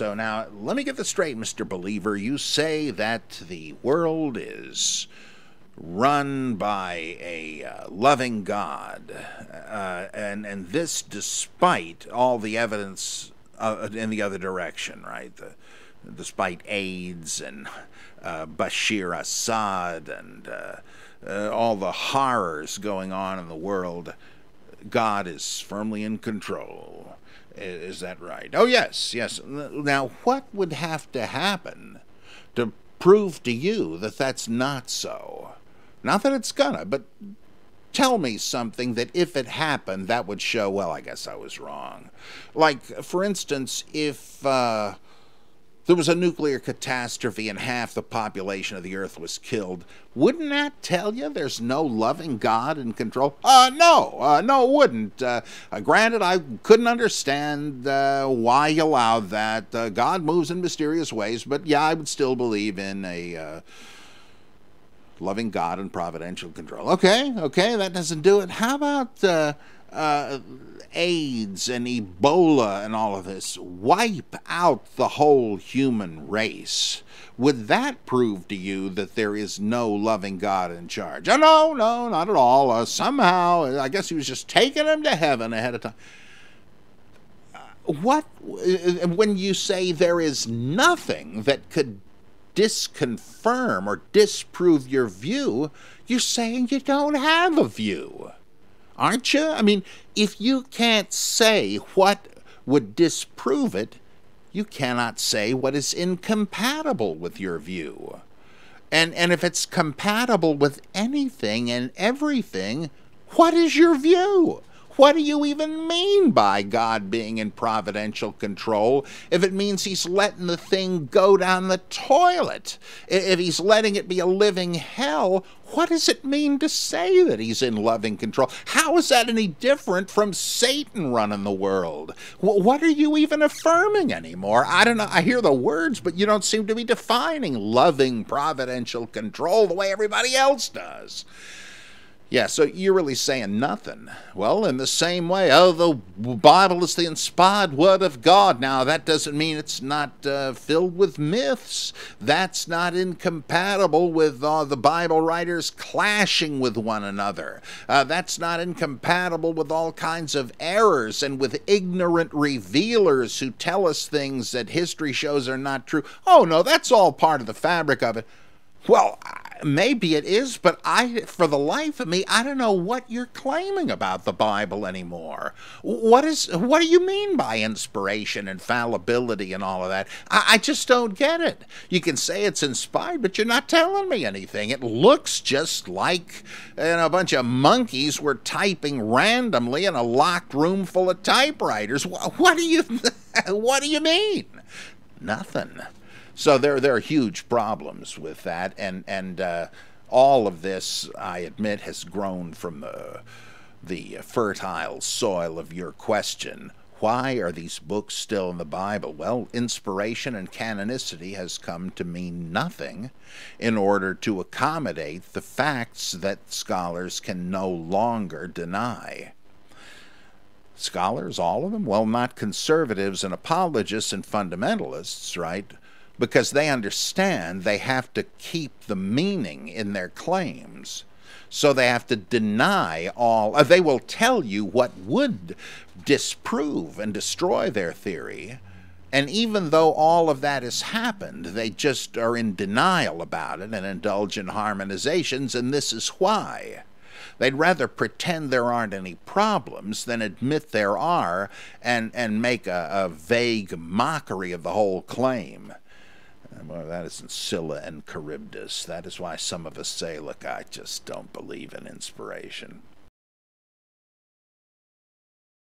So now, let me get this straight, Mr. Believer. You say that the world is run by a loving God, and this despite all the evidence in the other direction, right? Despite AIDS and Bashir Assad and all the horrors going on in the world, God is firmly in control. Is that right? Oh, yes, yes. Now, what would have to happen to prove to you that that's not so? Not that it's gonna, but tell me something that if it happened, that would show, well, I guess I was wrong. Like, for instance, if there was a nuclear catastrophe and half the population of the Earth was killed, wouldn't that tell you there's no loving God in control? No, it wouldn't. Granted, I couldn't understand why you allowed that. God moves in mysterious ways, but yeah, I would still believe in a loving God and providential control. Okay, that doesn't do it. How about AIDS and Ebola and all of this? Wipe out the whole human race. Would that prove to you that there is no loving God in charge? Oh, no, not at all. Somehow, I guess he was just taking them to heaven ahead of time. When you say there is nothing that could disconfirm or disprove your view, you're saying you don't have a view, aren't you? I mean, if you can't say what would disprove it, you cannot say what is incompatible with your view. And if it's compatible with anything and everything, what is your view? What do you even mean by God being in providential control if it means he's letting the thing go down the toilet? If he's letting it be a living hell, what does it mean to say that he's in loving control? How is that any different from Satan running the world? What are you even affirming anymore? I don't know. I hear the words, but you don't seem to be defining loving providential control the way everybody else does. Yeah, so you're really saying nothing. Well, in the same way, the Bible is the inspired word of God. Now, that doesn't mean it's not filled with myths. That's not incompatible with the Bible writers clashing with one another. That's not incompatible with all kinds of errors and with ignorant revealers who tell us things that history shows are not true. Oh, no, that's all part of the fabric of it. Well, maybe it is, but for the life of me, I don't know what you're claiming about the Bible anymore. What do you mean by inspiration and fallibility and all of that? I just don't get it. You can say it's inspired, but you're not telling me anything. It looks just like a bunch of monkeys were typing randomly in a locked room full of typewriters. What do you mean? Nothing. So there are huge problems with that, and all of this, I admit, has grown from the fertile soil of your question. Why are these books still in the Bible? Well, inspiration and canonicity has come to mean nothing in order to accommodate the facts that scholars can no longer deny. Scholars, all of them? Well, not conservatives and apologists and fundamentalists, right? Because they understand they have to keep the meaning in their claims. So they have to deny all. They will tell you what would disprove and destroy their theory. And even though all of that has happened, they just are in denial about it and indulge in harmonizations, and this is why. They'd rather pretend there aren't any problems than admit there are and make a vague mockery of the whole claim. Well, that isn't Scylla and Charybdis. That is why some of us say, look, I just don't believe in inspiration.